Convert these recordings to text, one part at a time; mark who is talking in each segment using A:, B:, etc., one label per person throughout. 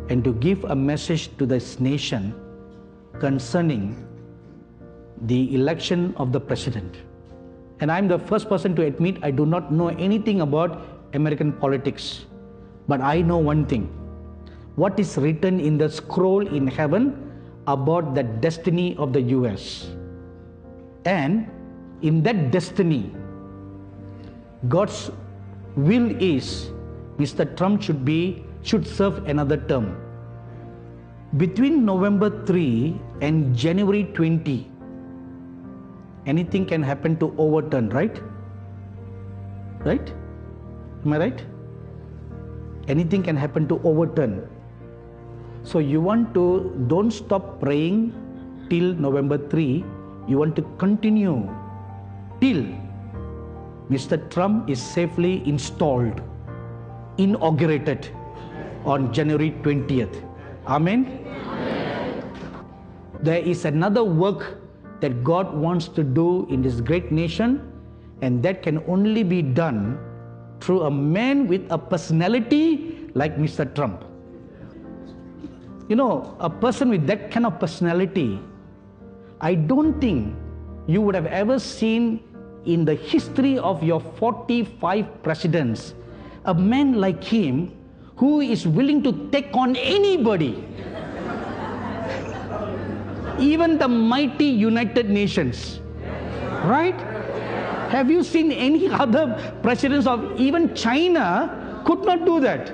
A: and to give a message to this nation concerning the election of the president. And I'm the first person to admit I do not know anything about American politics. But I know one thing. What is written in the scroll in heaven about the destiny of the US. And in that destiny, God's will is Mr. Trump should serve another term. Between November 3 and January 20, anything can happen to overturn, right? Right? Am I right? Anything can happen to overturn. So you want to, don't stop praying till November 3. You want to continue till Mr. Trump is safely installed, inaugurated on January 20th. Amen? Amen. There is another work that God wants to do in this great nation, and that can only be done through a man with a personality like Mr. Trump. You know, a person with that kind of personality, I don't think you would have ever seen in the history of your 45 presidents a man like him who is willing to take on anybody. Even the mighty United Nations, right? Have you seen any other presidents of even China could not do that?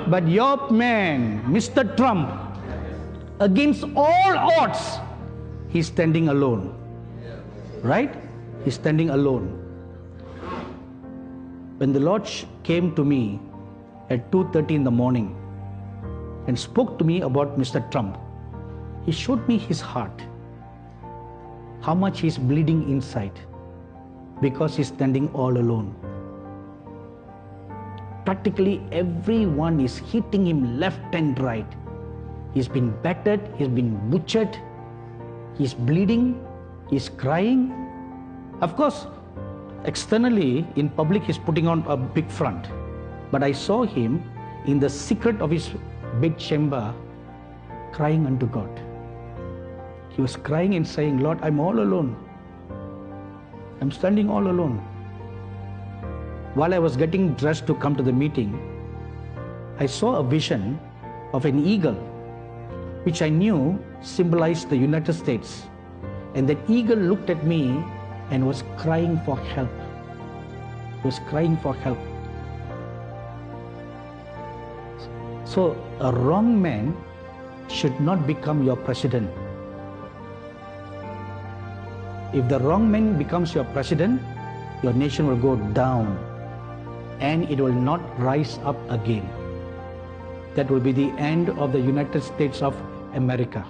A: But your man, Mr. Trump, against all odds, he's standing alone, right? He's standing alone. When the Lord came to me at 2:30 in the morning and spoke to me about Mr. Trump, He showed me his heart, how much he's bleeding inside because he's standing all alone. Practically everyone is hitting him left and right. He's been battered, he's been butchered, he's bleeding, he's crying. Of course, externally, in public, he's putting on a big front. But I saw him in the secret of his bed chamber, crying unto God. He was crying and saying, Lord, I'm all alone. I'm standing all alone. While I was getting dressed to come to the meeting, I saw a vision of an eagle, which I knew symbolized the United States. And that eagle looked at me and was crying for help. He was crying for help. So a wrong man should not become your president. If the wrong man becomes your president, your nation will go down and it will not rise up again. That will be the end of the United States of America.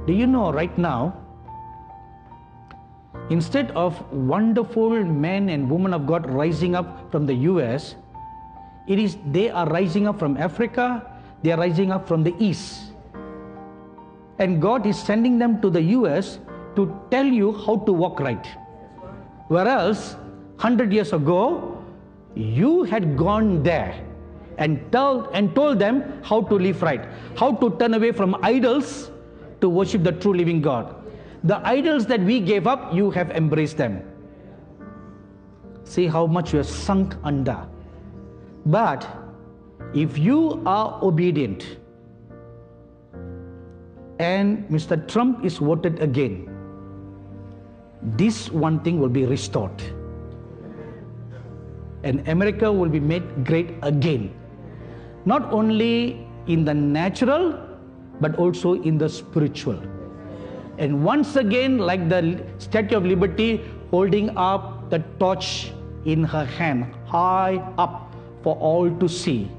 A: Do you know right now, instead of wonderful men and women of God rising up from the US, they are rising up from Africa, they are rising up from the East. And God is sending them to the US to tell you how to walk right. Whereas 100 years ago, you had gone there and told them how to live right, how to turn away from idols to worship the true living God. The idols that we gave up, you have embraced them. See how much you are sunk under. But if you are obedient and Mr. Trump is voted again, this one thing will be restored. And America will be made great again. Not only in the natural, but also in the spiritual. And once again, like the Statue of Liberty holding up the torch in her hand, high up for all to see,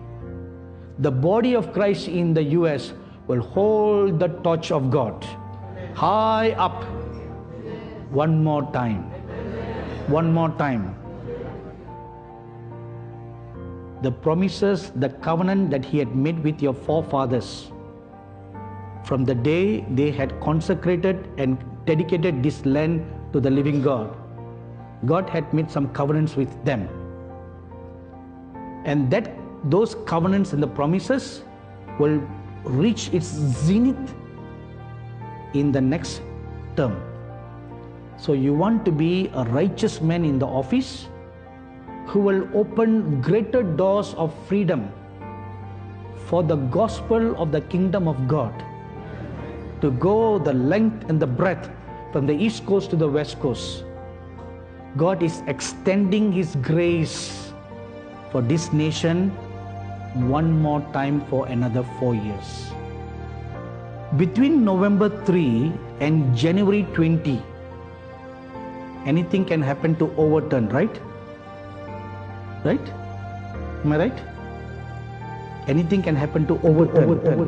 A: the body of Christ in the US will hold the torch of God high up. One more time. One more time. The promises, the covenant that He had made with your forefathers, from the day they had consecrated and dedicated this land to the living God, God had made some covenants with them. And that those covenants and the promises will reach its zenith in the next term. So you want to be a righteous man in the office who will open greater doors of freedom for the gospel of the kingdom of God to go the length and the breadth from the east coast to the west coast. God is extending His grace for this nation one more time for another 4 years. Between November 3 and January 20, anything can happen to overturn, right? Right? Am I right? Anything can happen to overturn.